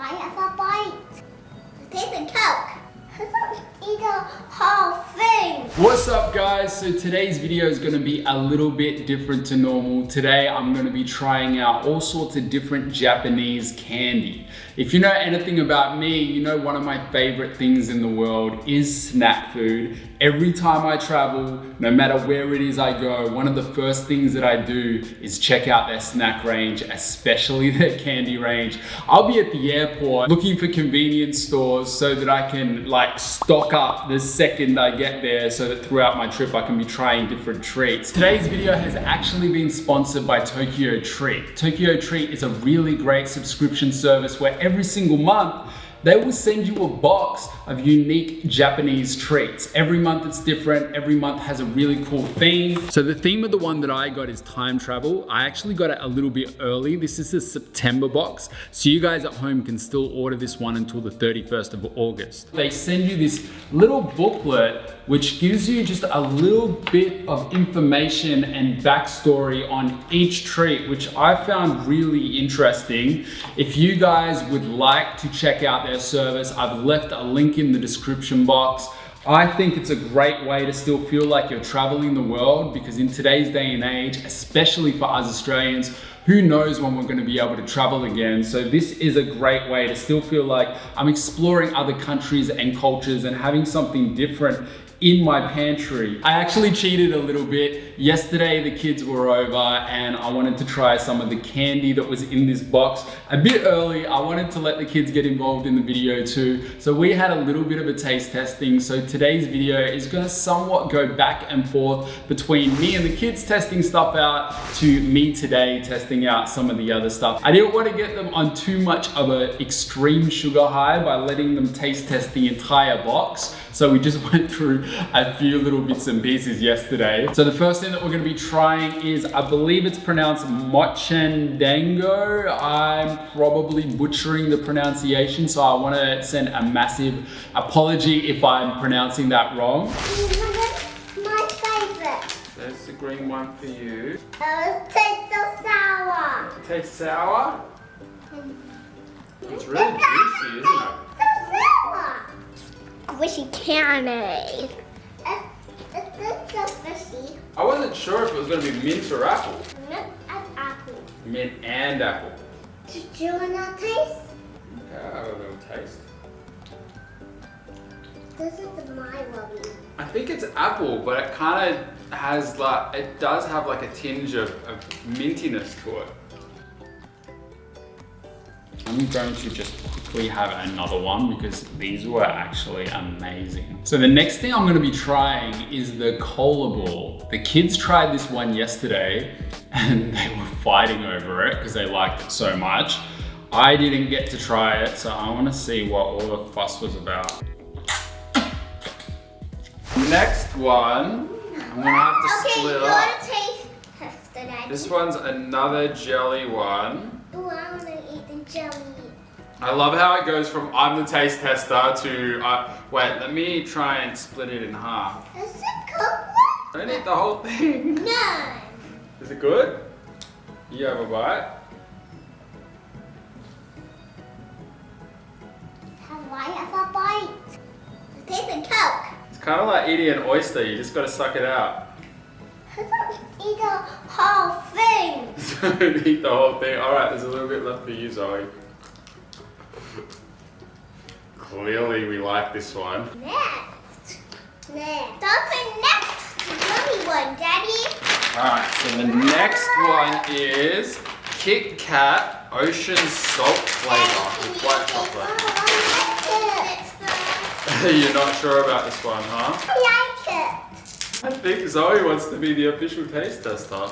I have a bite? Take the Coke. I don't eat the whole thing. What's up, guys? So today's video is going to be a little bit different to normal. Today I'm going to be trying out all sorts of different Japanese candy. If you know anything about me, you know one of my favorite things in the world is snack food. Every time I travel, no matter where it is I go, one of the first things that I do is check out their snack range, especially their candy range. I'll be at the airport looking for convenience stores so that I can stock up the second I get there, so that throughout my trip I can be trying different treats. Today's video has actually been sponsored by Tokyo Treat. Tokyo Treat is a really great subscription service where every single month they will send you a box of unique Japanese treats. Every month it's different, every month has a really cool theme. So the theme of the one that I got is time travel. I actually got it a little bit early. This is a September box, so you guys at home can still order this one until the 31st of August. They send you this little booklet which gives you just a little bit of information and backstory on each treat, which I found really interesting. If you guys would like to check out their service, I've left a link in the description box. I think it's a great way to still feel like you're traveling the world, because in today's day and age, especially for us Australians, who knows when we're going to be able to travel again. So this is a great way to still feel like I'm exploring other countries and cultures and having something different in my pantry. I actually cheated a little bit. Yesterday the kids were over and I wanted to try some of the candy that was in this box a bit early. I wanted to let the kids get involved in the video too. So we had a little bit of a taste testing. So today's video is gonna somewhat go back and forth between me and the kids testing stuff out to me today testing out some of the other stuff. I didn't want to get them on too much of an extreme sugar high by letting them taste test the entire box. So we just went through a few little bits and pieces yesterday. So the first thing that we're gonna be trying is, I believe it's pronounced mochendango. I'm probably butchering the pronunciation, so I wanna send a massive apology if I'm pronouncing that wrong. My favorite. There's the green one for you. It tastes so sour. It tastes sour? It's really juicy, isn't it? So sour. Squishy candy. It's so fishy. I wasn't sure if it was gonna be mint or apple. Mint and apple. Mint and apple. Did you want to taste? Yeah, I'll have a little taste. This is my one. I think it's apple, but it kind of has it does have like a tinge of mintiness to it. I'm going to just quickly have another one because these were actually amazing. So the next thing I'm gonna be trying is the Kohler Ball. The kids tried this one yesterday and they were fighting over it because they liked it so much. I didn't get to try it, so I wanna see what all the fuss was about. Next one, I'm gonna have to split up. Taste test it. This one's another jelly one. Ooh, I want to eat the jelly. I love how it goes from I'm the taste tester to, wait, let me try and split it in half. Is it cooked? Don't eat the whole thing. No. Is it good? You have a bite. Have I have a bite? Taste the Coke. It's kind of like eating an oyster, you just gotta suck it out. I don't eat the whole thing. Don't eat the whole thing. Alright, there's a little bit left for you, Zoe. Clearly we like this one. Next. Something next. The yummy one, Daddy. Alright, so the next one is Kit Kat Ocean Salt flavor with white chocolate. You're not sure about this one, huh? I like it. I think Zoe wants to be the official taste tester.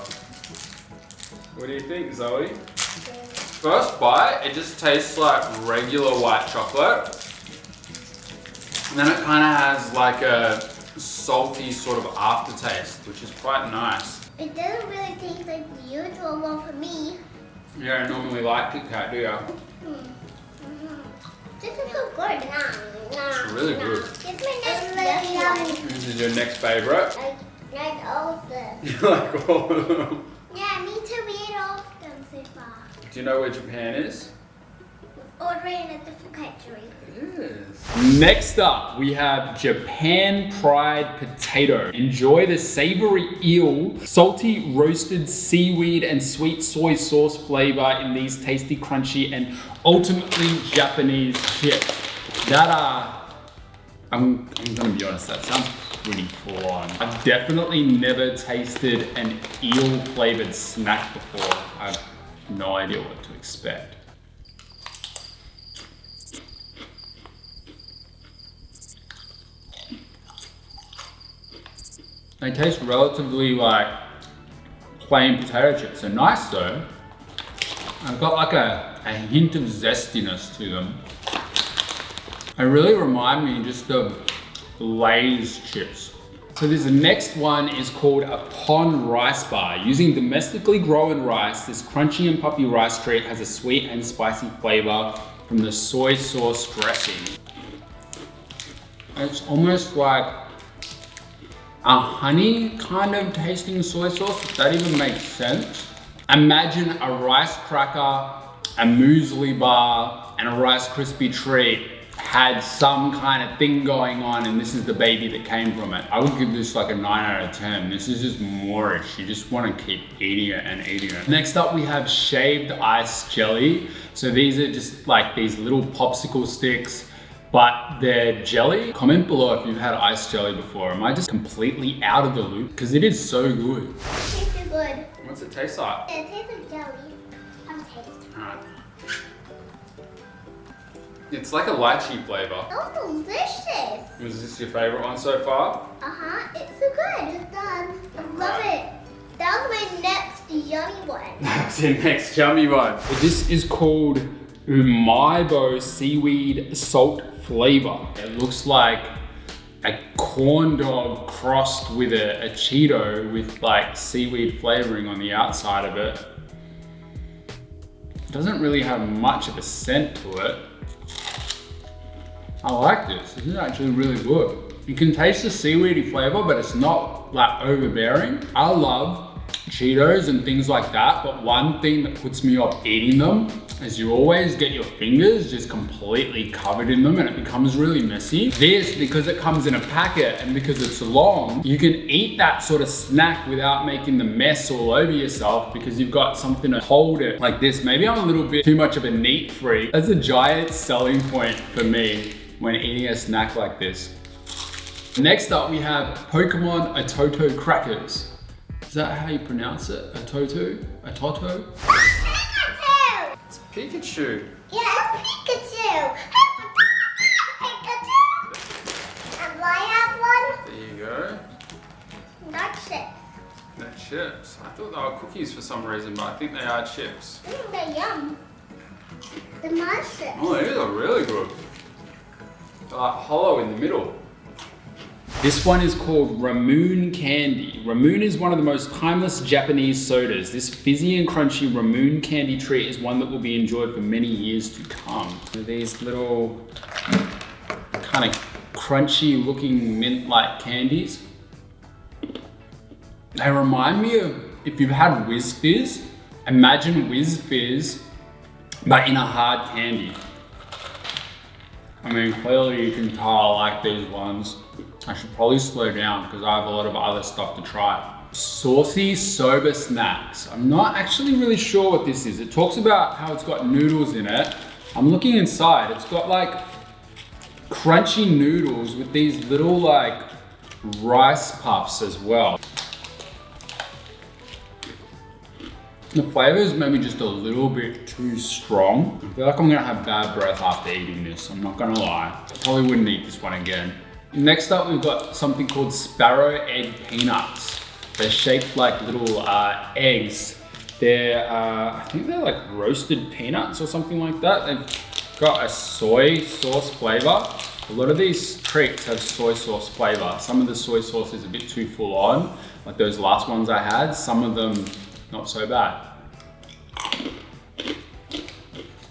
What do you think, Zoe? First bite, it just tastes like regular white chocolate. And then it kind of has like a salty sort of aftertaste, which is quite nice. It doesn't really taste like the usual one for me. You don't normally like Kit Kat, do you? This is so good. It's really good. It's my next yummy. This is your next favorite? I like all of them. You like all of them? Yeah, me too. We ate all of them so far. Do you know where Japan is? All ordering a different country. Next up, we have Japan Pride Potato. Enjoy the savory eel, salty roasted seaweed, and sweet soy sauce flavor in these tasty, crunchy, and ultimately Japanese chips. I'm gonna be honest, that sounds pretty full on. I've definitely never tasted an eel flavored snack before. I have no idea what to expect. They taste relatively like plain potato chips. They're nice though. I've got like a hint of zestiness to them. They really remind me just of Lay's chips. So this next one is called a Pon Rice Bar. Using domestically grown rice, this crunchy and puffy rice treat has a sweet and spicy flavor from the soy sauce dressing. It's almost like a honey kind of tasting soy sauce, if that even makes sense. Imagine a rice cracker, a muesli bar, and a Rice Krispie treat had some kind of thing going on, and this is the baby that came from it. I would give this like a 9 out of 10. This is just moreish. You just want to keep eating it and eating it. Next up, we have shaved ice jelly. So these are just like these little popsicle sticks, but they're jelly. Comment below if you've had ice jelly before. Am I just completely out of the loop? Because it is so good. It tastes good. What's it taste like? It tastes like jelly. I'm tasting. Alright. It's like a lychee flavor. Oh, delicious. Was this your favorite one so far? Uh-huh, it's so good. It's done. I love it. That was my next yummy one. That's your next yummy one. This is called Umaibo Seaweed Salt Flavor. It looks like a corn dog crossed with a Cheeto with like seaweed flavoring on the outside of it. It doesn't really have much of a scent to it. I like this. This is actually really good. You can taste the seaweedy flavor, but it's not like overbearing. I love Cheetos and things like that, but one thing that puts me off eating them is you always get your fingers just completely covered in them and it becomes really messy. This, because it comes in a packet and because it's long, you can eat that sort of snack without making the mess all over yourself because you've got something to hold it like this. Maybe I'm a little bit too much of a neat freak. That's a giant selling point for me when eating a snack like this. Next up, we have Pokemon Atoto crackers. Is that how you pronounce it? Atoto? Atoto? Pikachu! It's Pikachu. Yeah, it's Pikachu. Pikachu. And I have one. There you go. Not chips. They're chips. I thought they were cookies for some reason, but I think they are chips. They're yum. They're my chips. Oh, these are really good. They're like hollow in the middle. This one is called Ramune Candy. Ramune is one of the most timeless Japanese sodas. This fizzy and crunchy Ramune Candy treat is one that will be enjoyed for many years to come. So these little kind of crunchy looking mint-like candies. They remind me of, if you've had Whiz Fizz, imagine Whiz Fizz, but in a hard candy. I mean, clearly you can tell I like these ones. I should probably slow down because I have a lot of other stuff to try. Saucy soba snacks. I'm not actually really sure what this is. It talks about how it's got noodles in it. I'm looking inside. It's got like crunchy noodles with these little like rice puffs as well. The flavor is maybe just a little bit too strong. I feel like I'm gonna have bad breath after eating this. I'm not gonna lie. I probably wouldn't eat this one again. Next up, we've got something called Sparrow Egg Peanuts. They're shaped like little eggs. They're, I think they're like roasted peanuts or something like that. They've got a soy sauce flavor. A lot of these treats have soy sauce flavor. Some of the soy sauce is a bit too full on, like those last ones I had. Some of them, not so bad.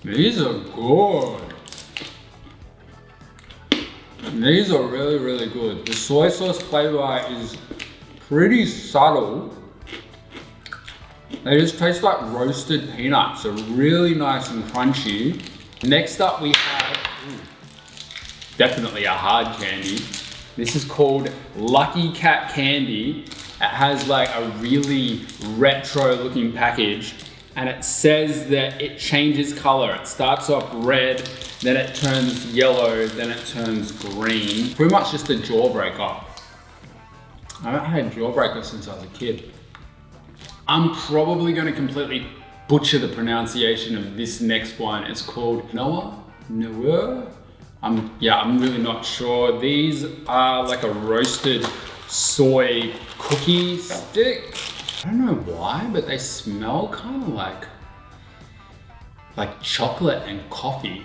These are good. These are really, really good. The soy sauce flavor is pretty subtle. They just taste like roasted peanuts. They're really nice and crunchy. Next up we have, definitely a hard candy. This is called Lucky Cat Candy. It has like a really retro looking package, and it says that it changes color. It starts off red, then it turns yellow, then it turns green. Pretty much just a jawbreaker. I haven't had a jawbreaker since I was a kid. I'm probably gonna completely butcher the pronunciation of this next one. It's called Noah? I'm really not sure. These are like a roasted soy cookie stick. I don't know why, but they smell kind of like chocolate and coffee.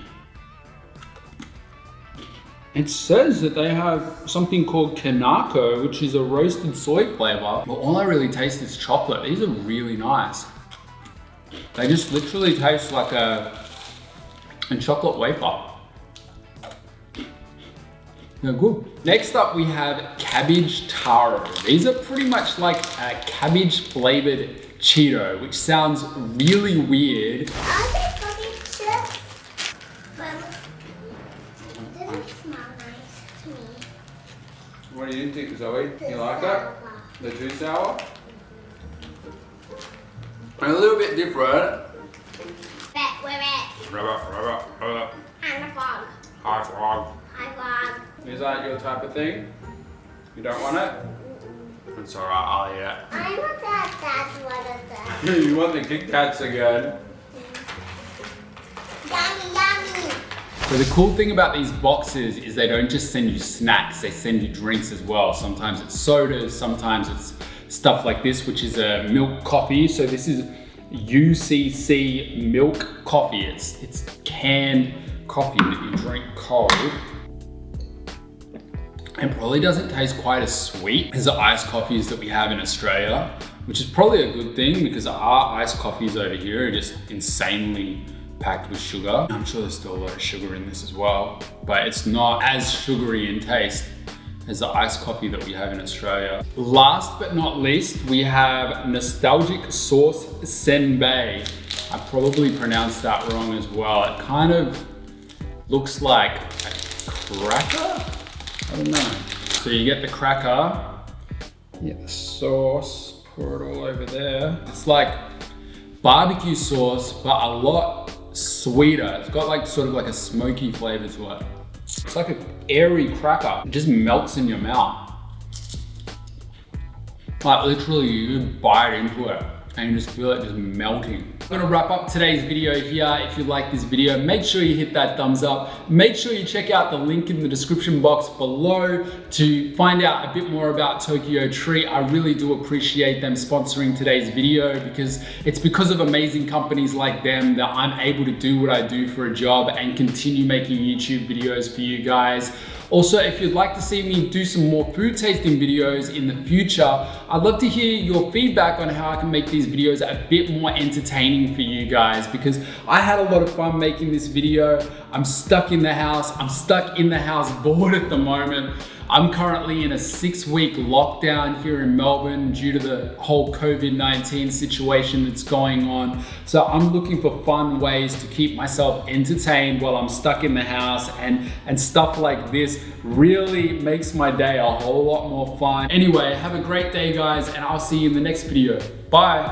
It says that they have something called Kanako, which is a roasted soy flavor, but all I really taste is chocolate. These are really nice. They just literally taste like a chocolate wafer. They're good. Next up we have Cabbage Taro. These are pretty much like a cabbage flavored Cheeto, which sounds really weird. Are they cookie chips? They don't smell nice to me. What do you think, Zoe? You like that? They're too sour? A little bit different. We're at. Rabbit. And a frog. Hi, frog. Hi, frog. Is that your type of thing? You don't want it? It's alright, I'll eat it. I want that's one of them. You want the Kit Kats again? Yummy. So the cool thing about these boxes is they don't just send you snacks, they send you drinks as well. Sometimes it's sodas, sometimes it's stuff like this, which is a milk coffee. So this is Ucc Milk Coffee. It's canned coffee that you drink cold. It probably doesn't taste quite as sweet as the iced coffees that we have in Australia, which is probably a good thing because our iced coffees over here are just insanely packed with sugar. I'm sure there's still a lot of sugar in this as well, but it's not as sugary in taste as the iced coffee that we have in Australia. Last but not least, we have Nostalgic Sauce Senbei. I probably pronounced that wrong as well. It kind of looks like a cracker? I don't know. So you get the cracker, you get the sauce, pour it all over there. It's like barbecue sauce, but a lot sweeter. It's got like sort of like a smoky flavor to it. It's like an airy cracker. It just melts in your mouth. Like literally you bite into it and you just feel it just melting. I'm gonna wrap up today's video here. If you like this video, make sure you hit that thumbs up. Make sure you check out the link in the description box below to find out a bit more about Tokyo Treat. I really do appreciate them sponsoring today's video because it's because of amazing companies like them that I'm able to do what I do for a job and continue making YouTube videos for you guys. Also, if you'd like to see me do some more food tasting videos in the future, I'd love to hear your feedback on how I can make these videos a bit more entertaining for you guys because I had a lot of fun making this video. I'm stuck in the house. I'm stuck in the house bored at the moment. I'm currently in a 6-week lockdown here in Melbourne due to the whole COVID-19 situation that's going on. So I'm looking for fun ways to keep myself entertained while I'm stuck in the house, and stuff like this really makes my day a whole lot more fun. Anyway, have a great day guys, and I'll see you in the next video. Bye.